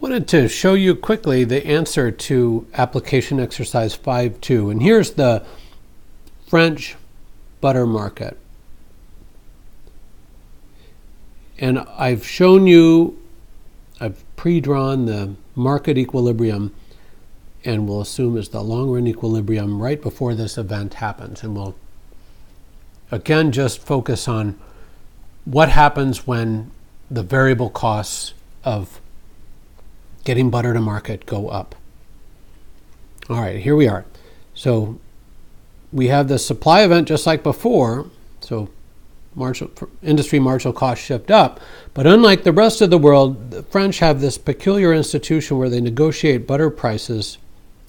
wanted to show you quickly the answer to application exercise 5.2. And here's the French butter market. And I've shown you, I've pre-drawn the market equilibrium, and we'll assume it's the long-run equilibrium right before this event happens. And we'll, again, just focus on what happens when the variable costs of getting butter to market go up. All right, here we are. So we have the supply event just like before. So industry marginal costs shift up. But unlike the rest of the world, the French have this peculiar institution where they negotiate butter prices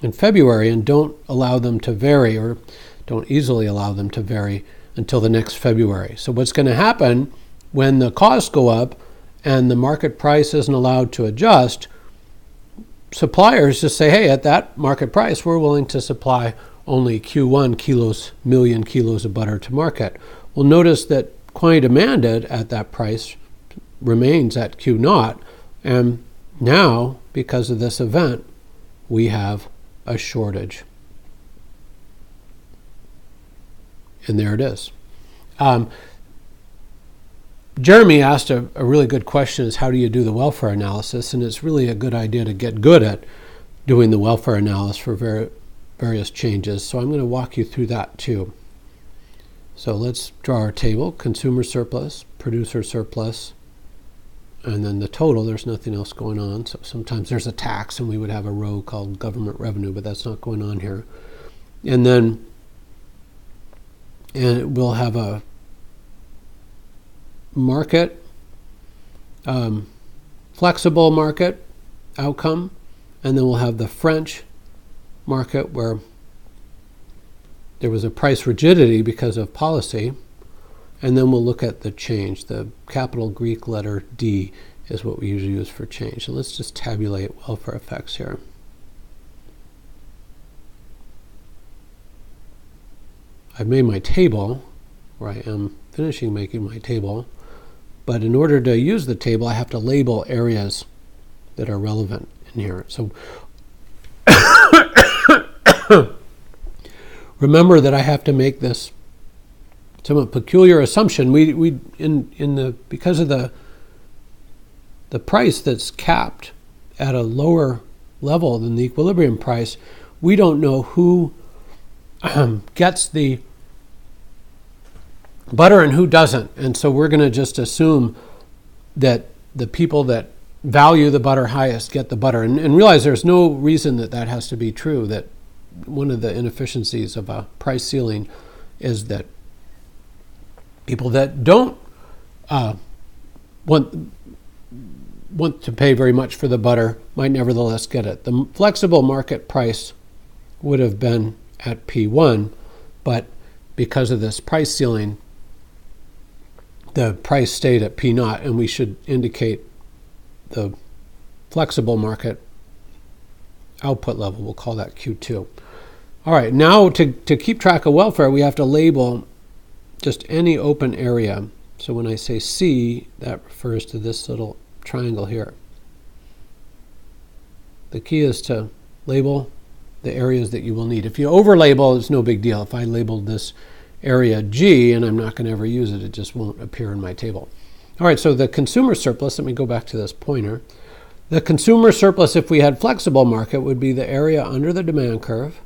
in February and don't allow them to vary, or don't easily allow them to vary until the next February. So what's going to happen when the costs go up and the market price isn't allowed to adjust, suppliers just say, hey, at that market price, we're willing to supply only Q1 million kilos of butter to market. Well, notice that quantity demanded at that price remains at Q0, and now, because of this event, we have a shortage. And there it is. Jeremy asked a really good question, is how do you do the welfare analysis? And it's really a good idea to get good at doing the welfare analysis for various changes. So I'm going to walk you through that too. So let's draw our table: consumer surplus, producer surplus, and then the total. There's nothing else going on. So sometimes there's a tax, and we would have a row called government revenue, but that's not going on here. And then we'll have a market, flexible market outcome, and then we'll have the French market where there was a price rigidity because of policy, and then we'll look at the change. The capital Greek letter D is what we usually use for change. So let's just tabulate welfare effects here. I've made my table, or I am finishing making my table, but in order to use the table, I have to label areas that are relevant in here. So remember that I have to make this somewhat peculiar assumption. Because of the price that's capped at a lower level than the equilibrium price, we don't know who gets the butter and who doesn't. And so we're going to just assume that the people that value the butter highest get the butter, and realize there's no reason that has to be true. That one of the inefficiencies of a price ceiling is that people that don't want to pay very much for the butter might nevertheless get it. The flexible market price would have been at P1, but because of this price ceiling, the price stayed at P0, and we should indicate the flexible market output level. We'll call that Q2. All right, now to keep track of welfare, we have to label just any open area. So when I say C, that refers to this little triangle here. The key is to label the areas that you will need. If you overlabel, it's no big deal. If I labeled this area G and I'm not going to ever use it, it just won't appear in my table. All right, so the consumer surplus, let me go back to this pointer. The consumer surplus, if we had flexible market, would be the area under the demand curve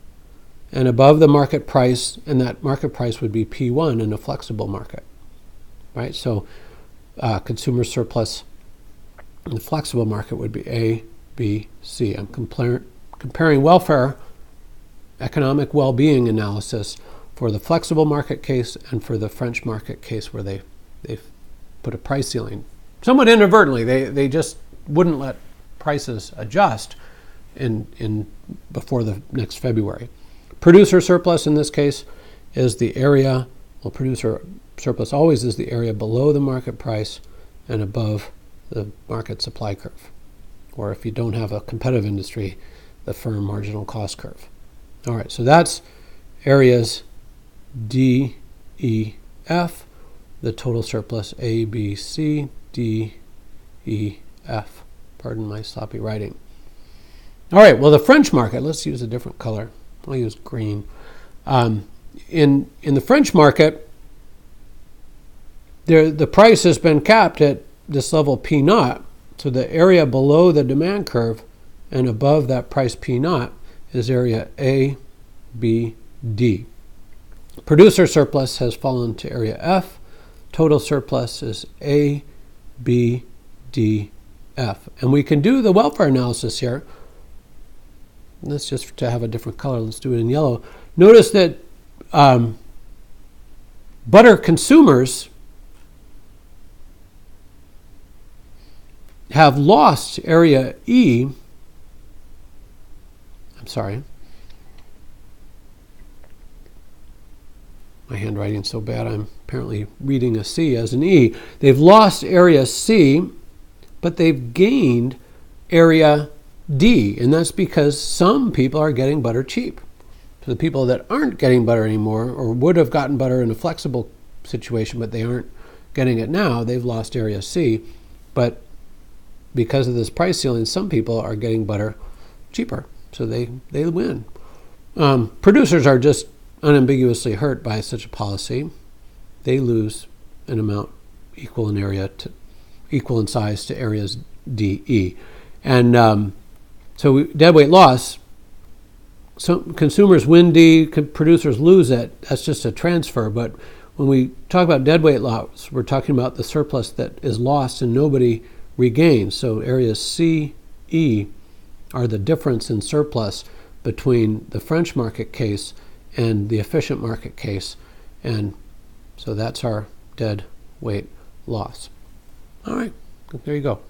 and above the market price, and that market price would be P1 in a flexible market, right? So consumer surplus in the flexible market would be A, B, C. I'm comparing welfare, economic well-being analysis for the flexible market case and for the French market case, where they've put a price ceiling. Somewhat inadvertently, they just wouldn't let prices adjust in before the next February. Producer surplus in this case is the area, well, producer surplus always is the area below the market price and above the market supply curve. Or if you don't have a competitive industry, the firm marginal cost curve. All right, so that's areas D, E, F, the total surplus A, B, C, D, E, F, Pardon my sloppy writing. All right, well, the French market, let's use a different color. I'll use green. In the French market, the price has been capped at this level P naught. So the area below the demand curve and above that price P naught is area A, B, D. Producer surplus has fallen to area F. Total surplus is A, B, D, F. And we can do the welfare analysis here. Let's just to have a different color. Let's do it in yellow. Notice that butter consumers have lost area E. I'm sorry. My handwriting's so bad I'm apparently reading a C as an E. They've lost area C, but they've gained area D, and that's because some people are getting butter cheap. So the people that aren't getting butter anymore, or would have gotten butter in a flexible situation, but they aren't getting it now, they've lost area C. But because of this price ceiling, some people are getting butter cheaper, so they win. Producers are just unambiguously hurt by such a policy. They lose an amount equal in size to areas D, E. And so deadweight loss, some consumers win D, producers lose it. That's just a transfer. But when we talk about deadweight loss, we're talking about the surplus that is lost and nobody regains. So areas C, E are the difference in surplus between the French market case and the efficient market case. And so that's our dead weight loss. All right, there you go.